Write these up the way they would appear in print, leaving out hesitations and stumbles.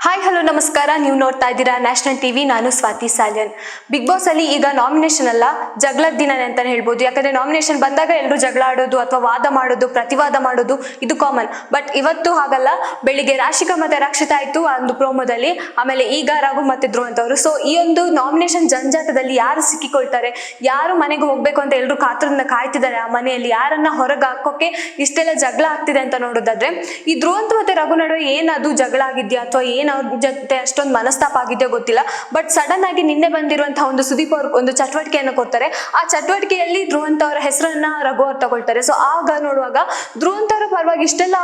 Hi hello ನಮಸ್ಕಾರ. ನೀವು ನೋಡ್ತಾ ಇದ್ದೀರಾ ನ್ಯಾಷನಲ್ ಟಿವಿ. ನಾನು ಸ್ವಾತಿ ಸಾಲ್ಯನ್. ಬಿಗ್ ಬಾಸ್ ಅಲ್ಲಿ ಈಗ ನಾಮಿನೇಷನ್ ಅಲ್ಲ, ಜಗಳದ ದಿನನೇ ಅಂತಾನೆ ಹೇಳ್ಬೋದು. ಯಾಕಂದ್ರೆ ನಾಮಿನೇಷನ್ ಬಂದಾಗ ಎಲ್ಲರೂ ಜಗಳ ಆಡೋದು ಅಥವಾ ವಾದ ಮಾಡೋದು, ಪ್ರತಿವಾದ ಮಾಡೋದು ಇದು ಕಾಮನ್. ಬಟ್ ಇವತ್ತು ಹಾಗಲ್ಲ. ಬೆಳಿಗ್ಗೆ ರಾಶಿಕಾ ಮತ್ತೆ ರಕ್ಷಿತಾ ಆಯ್ತು ಒಂದು ಪ್ರೋಮೋದಲ್ಲಿ, ಆಮೇಲೆ ಈಗ ರಘು ಮತ್ತೆ ಧ್ರುವಂತ್ ಅವರು. ಸೊ ಈ ಒಂದು ನಾಮಿನೇಷನ್ ಜಂಜಾಟದಲ್ಲಿ ಯಾರು ಸಿಕ್ಕಿಕೊಳ್ತಾರೆ, ಯಾರು ಮನೆಗೆ ಹೋಗ್ಬೇಕು ಅಂತ ಎಲ್ಲರೂ ಕಾತರದಿಂದ ಕಾಯ್ತಿದ್ದಾರೆ. ಆ ಮನೆಯಲ್ಲಿ ಯಾರನ್ನ ಹೊರಗೆ ಹಾಕೋಕೆ ಇಷ್ಟೆಲ್ಲ ಜಗಳ ಆಗ್ತಿದೆ ಅಂತ ನೋಡೋದಾದ್ರೆ, ಈ ಧ್ರುವಂತ್ ಮತ್ತೆ ರಘು ನಡುವೆ ಏನದು ಜಗಳ ಆಗಿದ್ಯಾ ಅಥವಾ ಏನ್ ಅವ್ರ ಜೊತೆ ಅಷ್ಟೊಂದು ಮನಸ್ತಾಪ ಆಗಿದೆಯೋ ಗೊತ್ತಿಲ್ಲ. ಬಟ್ ಸಡನ್ ಆಗಿ ನಿನ್ನೆ ಬಂದಿರುವಂತಹ ಒಂದು ಸುದೀಪ್ ಅವ್ರ ಒಂದು ಚಟುವಟಿಕೆಯನ್ನು ಕೊಡ್ತಾರೆ. ಆ ಚಟುವಟಿಕೆಯಲ್ಲಿ ಧ್ರುವಂತ್ ಅವರ ಹೆಸರನ್ನ ರಘು ಅವ್ರು ತಗೊಳ್ತಾರೆ. ಸೊ ಆಗ ನೋಡುವಾಗ ಧ್ರುವಂತ್ ಅವರ ಪರವಾಗಿ ಇಷ್ಟೆಲ್ಲ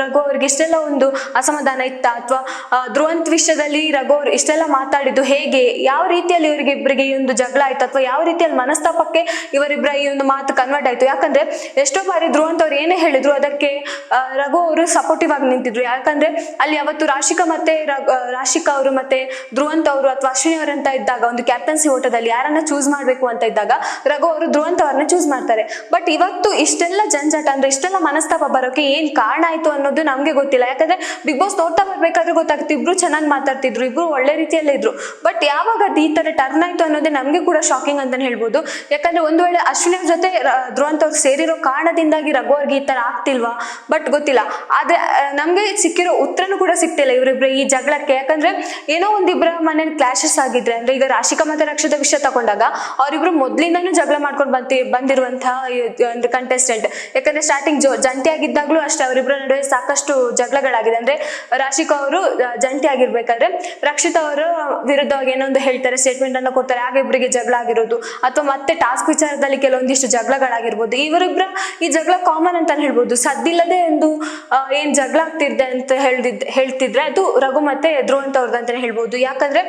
ರಘು ಅವ್ರಿಗೆ ಇಷ್ಟೆಲ್ಲ ಒಂದು ಅಸಮಾಧಾನ ಇತ್ತ, ಅಥವಾ ಧ್ರುವಂತ್ ವಿಷಯದಲ್ಲಿ ರಘು ಅವ್ರು ಇಷ್ಟೆಲ್ಲ ಮಾತಾಡಿದ್ದು ಹೇಗೆ, ಯಾವ ರೀತಿಯಲ್ಲಿ ಇವರಿಗೆ ಇಬ್ಬರಿಗೆ ಈ ಒಂದು ಜಗಳ ಆಯ್ತು, ಅಥವಾ ಯಾವ ರೀತಿಯಲ್ಲಿ ಮನಸ್ತಾಪಕ್ಕೆ ಇವರಿಬ್ಬರ ಈ ಒಂದು ಮಾತು ಕನ್ವರ್ಟ್ ಆಯ್ತು. ಯಾಕಂದ್ರೆ ಎಷ್ಟೋ ಬಾರಿ ಧ್ರುವಂತ್ ಅವ್ರು ಏನೇ ಹೇಳಿದ್ರು ಅದಕ್ಕೆ ರಘು ಅವರು ಸಪೋರ್ಟಿವ್ ಆಗಿ ನಿಂತಿದ್ರು. ಯಾಕಂದ್ರೆ ಅಲ್ಲಿ ಅವತ್ತು ರಾಶಿಕಾ ಅವರು ಮತ್ತೆ ಧ್ರುವಂತ್ ಅವರು ಅಥವಾ ಅಶ್ವಿನಿ ಅವರಂತ ಇದ್ದಾಗ, ಒಂದು ಕ್ಯಾಪ್ಟನ್ಸಿ ಓಟದಲ್ಲಿ ಯಾರನ್ನ ಚೂಸ್ ಮಾಡ್ಬೇಕು ಅಂತ ಇದ್ದಾಗ ರಘು ಅವರು ಧ್ರುವಂತ್ ಅವ್ರನ್ನ ಚೂಸ್ ಮಾಡ್ತಾರೆ. ಬಟ್ ಇವತ್ತು ಇಷ್ಟೆಲ್ಲ ಜಂಜಾಟ ಅಂದ್ರೆ ಇಷ್ಟೆಲ್ಲ ಮನಸ್ತಾಪ ಬರೋಕೆ ಏನ್ ಕಾರಣ ಆಯ್ತು ಅನ್ನೋದು ನಮ್ಗೆ ಗೊತ್ತಿಲ್ಲ. ಯಾಕಂದ್ರೆ ಬಿಗ್ ಬಾಸ್ ನೋಡ್ತಾ ಬರ್ಬೇಕಾದ್ರೆ ಗೊತ್ತಾಗ್ತಿತ್ತು, ಇಬ್ರು ಚೆನ್ನಾಗಿ ಮಾತಾಡ್ತಿದ್ರು, ಇಬ್ರು ಒಳ್ಳೆ ರೀತಿಯಲ್ಲೇ ಇದ್ರು. ಬಟ್ ಯಾವಾಗ ಈ ತರ ಟರ್ನ್ ಆಯ್ತು ಅನ್ನೋದೇ ನಮ್ಗೆ ಕೂಡ ಶಾಕಿಂಗ್ ಅಂತಾನೆ ಹೇಳ್ಬೋದು. ಯಾಕಂದ್ರೆ ಒಂದು ವೇಳೆ ಅಶ್ವಿನಿ ಅವ್ರ ಜೊತೆ ಧ್ರುವಂತ್ ಅವ್ರು ಸೇರಿರೋ ಕಾರಣದಿಂದಾಗಿ ರಘು ಅವ್ರಿಗೆ ಈ ತರ ಆಗ್ತಿಲ್ವಾ, ಬಟ್ ಗೊತ್ತಿಲ್ಲ. ಆದ್ರೆ ನಮ್ಗೆ ಸಿಕ್ಕಿರೋ ಉತ್ತರನೂ ಕೂಡ ಸಿಗ್ತಿಲ್ಲ ಇವರಿಬ್ರು ಈ ಜಗಳಕ್ಕೆ. ಯಾಕಂದ್ರೆ ಏನೋ ಒಂದಿಬ್ಬರ ಮನೇಲಿ ಕ್ಲಾಶಸ್ ಆಗಿದ್ರೆ, ಅಂದ್ರೆ ಈಗ ರಾಶಿಕಾ ಮತ್ತೆ ರಕ್ಷಿತಾ ವಿಷಯ ತಗೊಂಡಾಗ ಅವರಿಬ್ರು ಮೊದ್ಲಿಂದಾನು ಜಗಳ ಮಾಡ್ಕೊಂಡು ಬಂದಿರುವಂತಹ ಒಂದು ಕಂಟೆಸ್ಟೆಂಟ್. ಯಾಕಂದ್ರೆ ಸ್ಟಾರ್ಟಿಂಗ್ ಜಂಟಿ ಆಗಿದ್ದಾಗ್ಲೂ ಅಷ್ಟೇ ಅವರಿಬ್ಬರ ನಡುವೆ ಸಾಕಷ್ಟು ಜಗಳಗಳಾಗಿದೆ. ಅಂದ್ರೆ ರಾಶಿಕಾ ಅವರು ಜಂಟಿ ಆಗಿರ್ಬೇಕಾದ್ರೆ ರಕ್ಷಿತಾ ಅವರ ವಿರುದ್ಧವಾಗಿ ಏನೊಂದು ಹೇಳ್ತಾರೆ, ಸ್ಟೇಟ್ಮೆಂಟ್ ಅನ್ನ ಕೊಡ್ತಾರೆ, ಆಗ ಇಬ್ಬರಿಗೆ ಜಗಳ ಆಗಿರೋದು, ಅಥವಾ ಮತ್ತೆ ಟಾಸ್ಕ್ ವಿಚಾರದಲ್ಲಿ ಕೆಲವೊಂದಿಷ್ಟು ಜಗಳಗಳಾಗಿರ್ಬೋದು. ಇವರಿಬ್ರ ಈ ಜಗಳ ಕಾಮನ್ ಅಂತಾನೆ ಹೇಳ್ಬೋದು. ಸದ್ದಿಲ್ಲದೆ ಒಂದು ಏನ್ ಜಗಳ ಆಗ್ತಿದೆ ಅಂತ ಹೇಳ್ತಿದ್ರೆ ಅದು ರಘು ಮತ್ತೆ ಧ್ರುವಂತ್ ಅವ್ರದ್ದು ಅಂತಾನೆ ಹೇಳ್ಬೋದು. ಯಾಕಂದ್ರೆ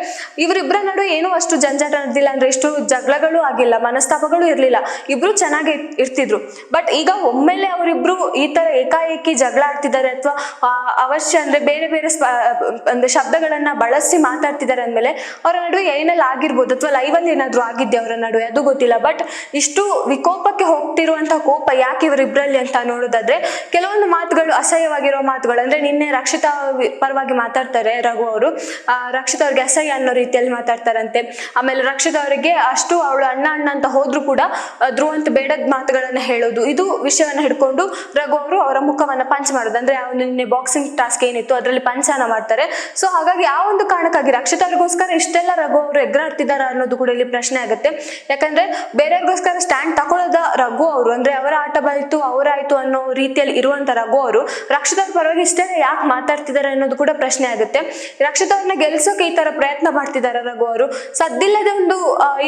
ಇವರಿಬ್ಬರ ನಡುವೆ ಏನೋ ಅಷ್ಟು ಜಂಜಾಟ ನಡೆದಿಲ್ಲ, ಅಂದ್ರೆ ಎಷ್ಟು ಜಗಳಗಳು ಆಗಿಲ್ಲ, ಮನಸ್ತಾಪಗಳು ಇರ್ಲಿಲ್ಲ, ಇಬ್ರು ಚೆನ್ನಾಗಿ ಇರ್ತಿದ್ರು. ಬಟ್ ಈಗ ಒಮ್ಮೆಲೆ ಅವರಿಬ್ರು ಈ ತರ ಏಕಾಏಕಿ ಜಗಳ ಆಡ್ತಿದ್ದಾರೆ, ಅಥವಾ ಅವಶ್ಯ ಅಂದ್ರೆ ಬೇರೆ ಬೇರೆ ಅಂದ್ರೆ ಶಬ್ದಗಳನ್ನ ಬಳಸಿ ಮಾತಾಡ್ತಿದ್ದಾರೆ ಅಂದ್ಮೇಲೆ ಅವರ ನಡುವೆ ಏನೆಲ್ಲ ಆಗಿರ್ಬೋದು, ಅಥವಾ ಲೈವ್ ಅಲ್ಲಿ ಏನಾದ್ರು ಆಗಿದ್ಯಾ ಅವರ ನಡುವೆ ಅದು ಗೊತ್ತಿಲ್ಲ. ಬಟ್ ಇಷ್ಟು ವಿಕೋಪಕ್ಕೆ ಹೋಗ್ತಿರುವಂತಹ ಕೋಪ ಯಾಕೆ ಇವರಿಬ್ರಲ್ಲಿ ಅಂತ ನೋಡೋದಾದ್ರೆ, ಕೆಲವೊಂದು ಮಾತುಗಳು ಅಸಹ್ಯವಾಗಿರೋ ಮಾತುಗಳು. ಅಂದ್ರೆ ನಿನ್ನೆ ರಕ್ಷಿತಾ ಪರವಾಗಿ ಮಾತಾಡ್ತಾರೆ ರಘು ಅವರು, ರಕ್ಷಿತಾ ಅವ್ರಿಗೆ ಅಸಹ್ಯ ಅನ್ನೋ ರೀತಿಯಲ್ಲಿ ಮಾತಾಡ್ತಾರಂತೆ. ಆಮೇಲೆ ರಕ್ಷಿತಾ ಅವರಿಗೆ ಅಷ್ಟು ಅವಳು ಅಣ್ಣ ಅಂತ ಹೋದ್ರು ಕೂಡ ಧ್ರುವಂತ್ ಬೇಡದ ಮಾತುಗಳನ್ನ ಹೇಳೋದು, ಇದು ವಿಷಯವನ್ನ ಹಿಡ್ಕೊಂಡು ರಘು ಅವರು ಅವರ ಮುಖವನ್ನ ಪಂಚ್ ಮಾಡೋದು. ಅಂದ್ರೆ ನಿನ್ನೆ ಬಾಕ್ಸಿಂಗ್ ಟಾಸ್ಕ್ ಏನಿತ್ತು ಅದರಲ್ಲಿ ಪಂಚನ ಮಾಡ್ತಾರೆ. ಸೊ ಹಾಗಾಗಿ ಆ ಒಂದು ಕಾರಣಕ್ಕಾಗಿ ರಕ್ಷಿತಾ ಅವ್ರಿಗೋಸ್ಕರ ಇಷ್ಟೆಲ್ಲ ರಘು ಅವರು ಎಗ್ರಾಡ್ತಿದಾರ ಅನ್ನೋದು ಕೂಡ ಇಲ್ಲಿ ಪ್ರಶ್ನೆ ಆಗುತ್ತೆ. ಯಾಕಂದ್ರೆ ಬೇರೆಯವ್ರಿಗೋಸ್ಕರ ಸ್ಟ್ಯಾಂಡ್ ತಗೊಳ್ಳೋದ ರಘು ಅವರು, ಅಂದ್ರೆ ಅವರ ಆಟ ಬಾಯ್ತು ಅವರಾಯ್ತು ಅನ್ನೋ ರೀತಿಯಲ್ಲಿ ಇರುವಂತ ರಘು ಅವರು ರಕ್ಷಿತಾ ಅವ್ರ ಪರವಾಗಿ ಇಷ್ಟೆಲ್ಲ ಯಾಕೆ ಮಾತಾಡ್ತಿದ್ದಾರೆ ಅನ್ನೋದು ಕೂಡ ಪ್ರಶ್ನೆ ಆಗುತ್ತೆ. ರಕ್ಷಿತಾ ಅವ್ರನ್ನ ಗೆಲ್ಸೋಕೆ ಈ ತರ ಪ್ರಯತ್ನ ಮಾಡ್ತಿದ್ದಾರೆ ರಘು ಅವರು. ಸದ್ದಿಲ್ಲದೆ ಒಂದು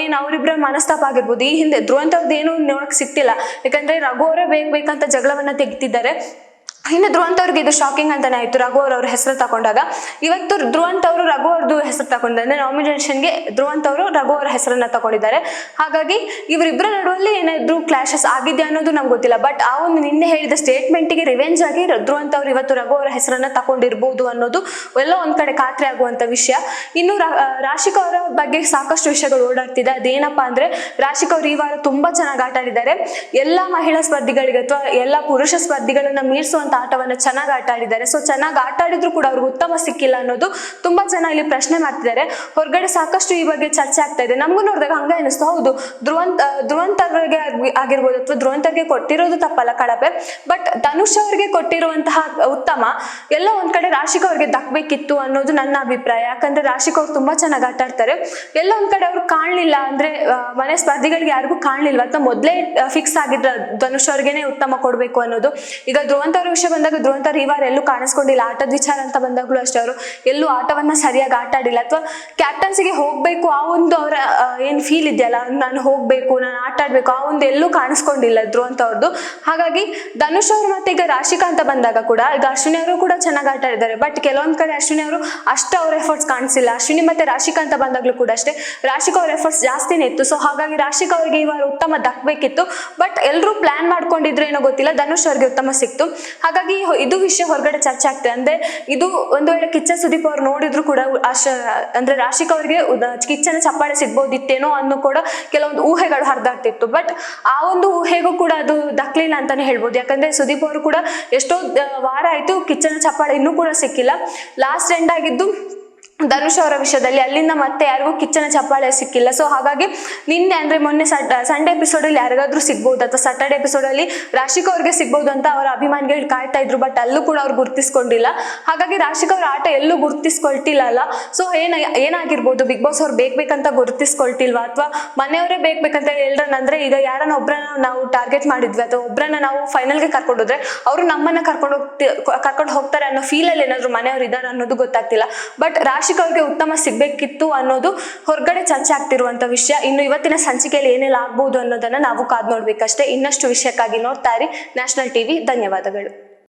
ಏನ್ ಅವರಿಬ್ಬರ ಮನಸ್ತಾಪ ಆಗಿರ್ಬೋದು. ಈ ಹಿಂದೆ ಧ್ರುವಂತ್ ಅವ್ರದ್ದು ಏನು ನೋಡಕ್ ಸಿಕ್ತಿಲ್ಲ, ಯಾಕಂದ್ರೆ ರಘು ಅವರೇ ಬೇಕಂತ ಜಗಳವನ್ನ ತೆಗಿತಿದ್ದಾರೆ. ಇನ್ನು ಧ್ರುವಂತ್ ಅವ್ರಿಗೆ ಇದು ಶಾಕಿಂಗ್ ಅಂತಾನೆ ಆಯ್ತು, ರಘು ಅವ್ರ ಹೆಸರು ತಗೊಂಡಾಗ. ಇವತ್ತು ಧ್ರುವಂತ್ ಅವರು ರಘು ಅವ್ರದ್ದು ಹೆಸರು ತಗೊಂಡಿದ್ದಾರೆ, ನಾಮಿನೇಷನ್ಗೆ ಧ್ರುವಂತ್ ಅವರು ರಘು ಅವರ ಹೆಸರನ್ನ ತಗೊಂಡಿದ್ದಾರೆ. ಹಾಗಾಗಿ ಇವರಿಬ್ಬರ ನಡುವಲ್ಲಿ ಏನಾದ್ರು ಕ್ಲಾಶಸ್ ಆಗಿದೆ ಅನ್ನೋದು ನಮ್ಗೆ ಗೊತ್ತಿಲ್ಲ. ಬಟ್ ಆ ಒಂದು ನಿನ್ನೆ ಹೇಳಿದ ಸ್ಟೇಟ್ಮೆಂಟ್ಗೆ ರಿವೆಂಜ್ ಆಗಿ ಧ್ರುವಂತ್ ಅವರು ಇವತ್ತು ರಘು ಅವರ ಹೆಸರನ್ನ ತಗೊಂಡಿರ್ಬೋದು ಅನ್ನೋದು ಎಲ್ಲೋ ಒಂದ್ ಕಡೆ ಖಾತ್ರಿ ಆಗುವಂತ ವಿಷಯ. ಇನ್ನು ರಾಶಿಕಾ ಅವರ ಬಗ್ಗೆ ಸಾಕಷ್ಟು ವಿಷಯಗಳು ಓಡಾಡ್ತಿದೆ. ಅದೇನಪ್ಪಾ ಅಂದ್ರೆ, ರಾಶಿಕಾ ಅವರು ಈ ವಾರ ತುಂಬಾ ಚೆನ್ನಾಗಿ ಆಟ ಆಡಿದ್ದಾರೆ. ಎಲ್ಲಾ ಮಹಿಳಾ ಸ್ಪರ್ಧಿಗಳಿಗೆ ಅಥವಾ ಎಲ್ಲಾ ಪುರುಷ ಸ್ಪರ್ಧಿಗಳನ್ನ ಮೀರಿಸುವಂತ ಆಟವನ್ನ ಚೆನ್ನಾಗಿ ಆಟ ಆಡಿದ್ದಾರೆ. ಸೊ ಚೆನ್ನಾಗಿ ಆಟ ಆಡಿದ್ರು ಕೂಡ ಅವ್ರಿಗೆ ಉತ್ತಮ ಸಿಕ್ಕಿಲ್ಲ ಅನ್ನೋದು ತುಂಬಾ ಜನ ಇಲ್ಲಿ ಪ್ರಶ್ನೆ ಮಾಡ್ತಿದ್ದಾರೆ. ಹೊರಗಡೆ ಸಾಕಷ್ಟು ಈ ಬಗ್ಗೆ ಚರ್ಚೆ ಆಗ್ತಾ ಇದೆ. ನಮಗೂ ನೋಡಿದಾಗ ಹಂಗ ಅನಿಸ್ತು, ಹೌದು ಧ್ರುವಂತ್ ಅವ್ರಿಗೆ ಆಗಿರ್ಬೋದು, ಅಥವಾ ಧ್ರುವಂತ್ ಅವ್ರಿಗೆ ಕೊಟ್ಟಿರೋದು ತಪ್ಪಲ್ಲ ಕಳಪೆ, ಬಟ್ ಧನುಷ್ ಅವ್ರಿಗೆ ಕೊಟ್ಟಿರುವಂತಹ ಉತ್ತಮ ಎಲ್ಲ ಒಂದ್ ಕಡೆ ರಾಶಿಕಾ ಅವ್ರಿಗೆ ದಕ್ಬೇಕಿತ್ತು ಅನ್ನೋದು ನನ್ನ ಅಭಿಪ್ರಾಯ. ಯಾಕಂದ್ರೆ ರಾಶಿಕಾ ಅವ್ರು ತುಂಬಾ ಚೆನ್ನಾಗಿ ಆಟ ಆಡ್ತಾರೆ. ಎಲ್ಲ ಒಂದ್ ಕಡೆ ಅವ್ರು ಕಾಣ್ಲಿಲ್ಲ, ಅಂದ್ರೆ ಮನೆ ಸ್ಪರ್ಧಿಗಳಿಗೆ ಯಾರಿಗೂ ಕಾಣ್ಲಿಲ್ವಾ, ಅಥವಾ ಮೊದ್ಲೇ ಫಿಕ್ಸ್ ಆಗಿದ್ರ ಧನುಷ್ ಅವ್ರಿಗೇನೆ ಉತ್ತಮ ಕೊಡ್ಬೇಕು ಅನ್ನೋದು. ಈಗ ಧ್ರುವಂತ್ ಅವ್ರ ವಿಷಯ ಬಂದಾಗ ಧ್ರುವಂತ್ ಅವ್ರು ಈ ವಾರ ಎಲ್ಲೂ ಕಾಣಿಸ್ಕೊಂಡಿಲ್ಲ. ಆಟದ ವಿಚಾರ ಅಂತ ಬಂದಾಗ್ಲೂ ಅಷ್ಟೇ ಅವರು ಎಲ್ಲೂ ಆಟವನ್ನ ಸರಿಯಾಗಿ ಆಟ ಆಡಿಲ್ಲ, ಅಥವಾ ಕ್ಯಾಪ್ಟನ್ಸಿಗೆ ಹೋಗ್ಬೇಕು ಆ ಒಂದು ಅವರ ಏನ್ ಫೀಲ್ ಇದೆಯಲ್ಲ, ನಾನು ಹೋಗ್ಬೇಕು, ನಾನು ಆಟ ಆಡ್ಬೇಕು, ಆ ಒಂದು ಎಲ್ಲೂ ಕಾಣಿಸ್ಕೊಂಡಿಲ್ಲ ಧ್ರುವಂತ್ ಅವ್ರದ್ದು. ಹಾಗಾಗಿ ಧನುಷ್ ಅವರು ಮತ್ತೆ ಈಗ ರಾಶಿಕಾ ಅಂತ ಬಂದಾಗ ಕೂಡ ಈಗ ಅಶ್ವಿನಿ ಅವರು ಕೂಡ ಚೆನ್ನಾಗಿ ಆಟ ಆಡಿದ್ದಾರೆ. ಬಟ್ ಕೆಲವೊಂದ್ ಕಡೆ ಅಶ್ವಿನಿ ಅವರು ಅಷ್ಟು ಅವ್ರ ಎಫರ್ಟ್ಸ್ ಕಾಣಿಸಿಲ್ಲ. ಅಶ್ವಿನಿ ಮತ್ತೆ ರಾಶಿಕಾ ಅಂತ ಬಂದಾಗ್ಲೂ ಕೂಡ ಅಷ್ಟೇ ರಾಶಿಕಾ ಅವ್ರ ಎಫರ್ಟ್ಸ್ ಜಾಸ್ತಿನೇ ಇತ್ತು. ಸೊ ಹಾಗಾಗಿ ರಾಶಿಕಾ ಅವ್ರಿಗೆ ಈ ವಾರ ಉತ್ತಮ ದಕ್ಬೇಕಿತ್ತು. ಬಟ್ ಎಲ್ಲರೂ ಪ್ಲಾನ್ ಮಾಡ್ಕೊಂಡಿದ್ರೆ ಏನೋ ಗೊತ್ತಿಲ್ಲ, ಧನುಷ್ ಅವ್ರಿಗೆ ಉತ್ತಮ ಸಿಕ್ತು. ಹಾಗಾಗಿ ಇದು ವಿಷಯ ಹೊರಗಡೆ ಚರ್ಚೆ ಆಗ್ತದೆ. ಅಂದ್ರೆ ಇದು ಒಂದು ವೇಳೆ ಕಿಚ್ಚ ಸುದೀಪ್ ಅವ್ರು ನೋಡಿದ್ರು ಕೂಡ ಅಂದ್ರೆ ರಾಶಿಕಾ ಅವ್ರಿಗೆ ಕಿಚ್ಚನ ಚಪ್ಪಾಳೆ ಸಿಗ್ಬೋದಿತ್ತೇನೋ ಅನ್ನೋ ಕೂಡ ಕೆಲವೊಂದು ಊಹೆಗಳು ಹರಿದಾಡ್ತಿತ್ತು. ಬಟ್ ಆ ಒಂದು ಊಹೆಗೂ ಕೂಡ ಅದು ದಕ್ಲಿಲ್ಲ ಅಂತಾನೆ ಹೇಳ್ಬೋದು. ಯಾಕಂದ್ರೆ ಸುದೀಪ್ ಅವರು ಕೂಡ ಎಷ್ಟೋ ವಾರ ಆಯ್ತು ಕಿಚ್ಚನ ಚಪ್ಪಾಳೆ ಇನ್ನೂ ಕೂಡ ಸಿಕ್ಕಿಲ್ಲ. ಲಾಸ್ಟ್ ಎಂಡ್ ಆಗಿದ್ದು ಧನುಷ್ ಅವರ ವಿಷಯದಲ್ಲಿ ಅಲ್ಲಿಂದ ಮತ್ತೆ ಯಾರಿಗೂ ಕಿಚ್ಚನ ಚಪ್ಪಾಳೆ ಸಿಕ್ಕಿಲ್ಲ. ಸೊ ಹಾಗಾಗಿ ನಿನ್ನೆ ಅಂದ್ರೆ ಮೊನ್ನೆ ಸಂಡೇ ಎಪಿಸೋಡಲ್ಲಿ ಯಾರಿಗಾದ್ರೂ ಸಿಗ್ಬೋದು ಅಥವಾ ಸ್ಯಾಟರ್ಡೆ ಎಪಿಸೋಡಲ್ಲಿ ರಾಶಿಕಾ ಅವ್ರಿಗೆ ಸಿಗ್ಬೋದು ಅಂತ ಅವರ ಅಭಿಮಾನಿಗಳು ಕಾಯ್ತಾ ಇದ್ರು. ಬಟ್ ಅಲ್ಲೂ ಕೂಡ ಅವ್ರು ಗುರ್ತಿಸ್ಕೊಂಡಿಲ್ಲ. ಹಾಗಾಗಿ ರಾಶಿಕಾ ಅವ್ರ ಆಟ ಎಲ್ಲೂ ಗುರ್ತಿಸ್ಕೊಳ್ತಿಲ್ಲ. ಸೊ ಏನಾಗಿರ್ಬೋದು, ಬಿಗ್ ಬಾಸ್ ಅವ್ರು ಬೇಕಂತ ಗುರ್ತಿಸ್ಕೊಳ್ತಿಲ್ವಾ ಅಥವಾ ಮನೆಯವರೇ ಬೇಕಂತ ಹೇಳ್ರನ್ನಂದ್ರೆ ಈಗ ಯಾರನ್ನ ಒಬ್ರನ್ನ ನಾವು ಟಾರ್ಗೆಟ್ ಮಾಡಿದ್ವಿ ಅಥವಾ ಒಬ್ರನ್ನ ನಾವು ಫೈನಲ್ಗೆ ಕರ್ಕೊಂಡೋದ್ರೆ ಅವರು ನಮ್ಮನ್ನ ಕರ್ಕೊಂಡು ಹೋಗ್ತಾರೆ ಅನ್ನೋ ಫೀಲಲ್ಲಿ ಏನಾದ್ರು ಮನೆಯವ್ರು ಇದ್ದಾರೆ ಅನ್ನೋದು ಗೊತ್ತಾಗ್ತಿಲ್ಲ. ಬಟ್ ರಾಶಿಕಾ ಅವ್ರಿಗೆ ಉತ್ತಮ ಸಿಗ್ಬೇಕಿತ್ತು ಅನ್ನೋದು ಹೊರಗಡೆ ಚರ್ಚೆ ಆಗ್ತಿರುವಂತ ವಿಷಯ. ಇನ್ನು ಇವತ್ತಿನ ಸಂಚಿಕೆಯಲ್ಲಿ ಏನೆಲ್ಲ ಆಗ್ಬಹುದು ಅನ್ನೋದನ್ನ ನಾವು ಕಾದ್ ನೋಡ್ಬೇಕಷ್ಟೇ. ಇನ್ನಷ್ಟು ವಿಷಯಕ್ಕಾಗಿ ನೋಡ್ತಾ ಇರಿ ನ್ಯಾಷನಲ್ ಟಿವಿ. ಧನ್ಯವಾದಗಳು.